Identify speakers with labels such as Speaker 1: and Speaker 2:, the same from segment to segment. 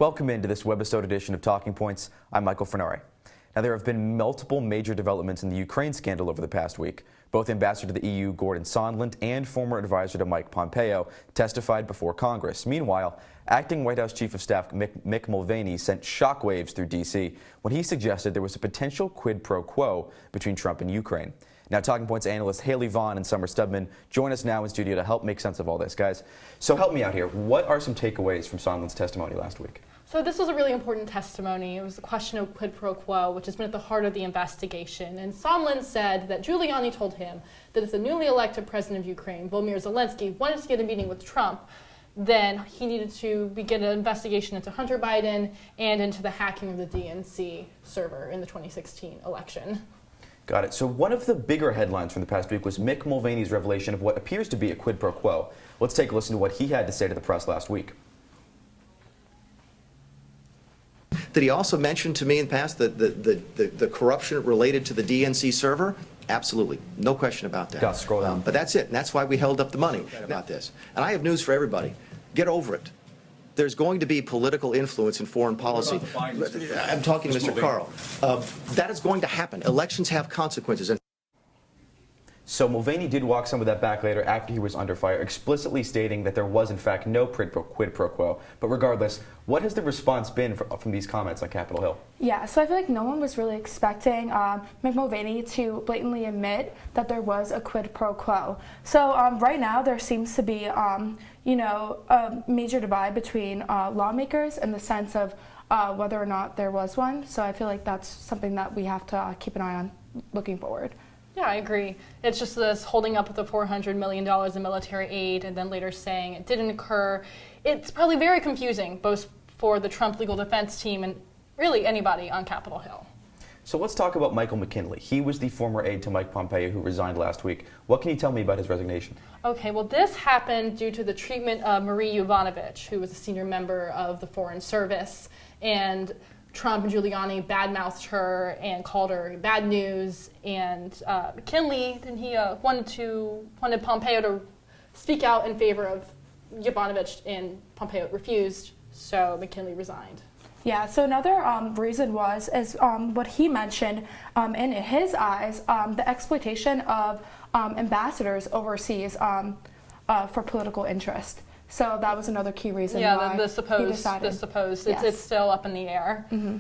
Speaker 1: Welcome into this Webisode edition of Talking Points. I'm Michael Furnari. Now, there have been multiple major developments in the Ukraine scandal over the past week. Both Ambassador to the EU Gordon Sondland and former advisor to Mike Pompeo testified before Congress. Meanwhile, acting White House Chief of Staff Mick Mulvaney sent shockwaves through D.C. when he suggested there was a potential quid pro quo between Trump and Ukraine. Now, Talking Points analysts Haley Vaughan and Stubbmann join us now in studio to help make sense of all this, guys. So help me out here. What are some takeaways from Sondland's testimony last week?
Speaker 2: So this was a really important testimony. It was the question of quid pro quo, which has been at the heart of the investigation. And Sondland said that Giuliani told him that if the newly elected president of Ukraine, Volodymyr Zelensky, wanted to get a meeting with Trump, then he needed to begin an investigation into Hunter Biden and into the hacking of the DNC server in the 2016 election.
Speaker 1: Got it. So one of the bigger headlines from the past week was Mick Mulvaney's revelation of what appears to be a quid pro quo. Let's take a listen to what he had to say to the press last week.
Speaker 3: Did he also mention to me in the past the corruption related to the DNC server? Absolutely. No question about that.
Speaker 1: Gus, scroll down.
Speaker 3: But that's it. And that's why we held up the money about this. And I have news for everybody. Get over it. There's going to be political influence in foreign policy. I'm talking to Mr. Carl. That is going to happen. Elections have consequences.
Speaker 1: So Mulvaney did walk some of that back later after he was under fire, explicitly stating that there was, in fact, no quid pro quo. But regardless, what has the response been from these comments on Capitol Hill?
Speaker 4: Yeah, so I feel like no one was really expecting Mick Mulvaney to blatantly admit that there was a quid pro quo. So right now there seems to be, a major divide between lawmakers in the sense of whether or not there was one. So I feel like that's something that we have to keep an eye on looking forward.
Speaker 2: Yeah, I agree. It's just this holding up with the $400 million in military aid and then later saying it didn't occur. It's probably very confusing, both for the Trump legal defense team and really anybody on Capitol Hill.
Speaker 1: So let's talk about Michael McKinley. He was the former aide to Mike Pompeo who resigned last week. What can you tell me about his resignation? Okay,
Speaker 2: well, this happened due to the treatment of Marie Yovanovitch, who was a senior member of the Foreign Service, and Trump and Giuliani badmouthed her and called her bad news. And McKinley, then he wanted Pompeo to speak out in favor of Yovanovitch, and Pompeo refused. So McKinley resigned.
Speaker 4: Yeah. So another reason is what he mentioned. In his eyes, the exploitation of ambassadors overseas for political interest. So that was another key reason why
Speaker 2: the supposed.
Speaker 4: Yes.
Speaker 2: It's still up in the air.
Speaker 4: Mm-hmm.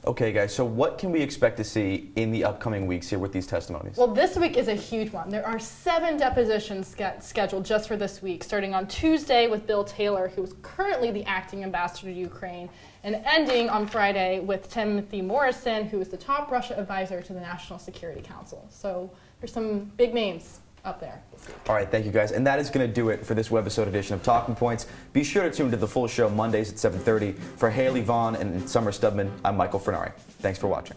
Speaker 1: Okay, guys, so what can we expect to see in the upcoming weeks here with these testimonies?
Speaker 2: Well, this week is a huge one. There are 7 depositions scheduled just for this week, starting on Tuesday with Bill Taylor, who is currently the acting ambassador to Ukraine, and ending on Friday with Timothy Morrison, who is the top Russia advisor to the National Security Council. So there's some big names up there.
Speaker 1: All right, thank you, guys. And that is going to do it for this Webisode edition of Talking Points. Be sure to tune to the full show Mondays at 7:30. For Haley Vaughan and Stubbmann, I'm Michael Furnari. Thanks for watching.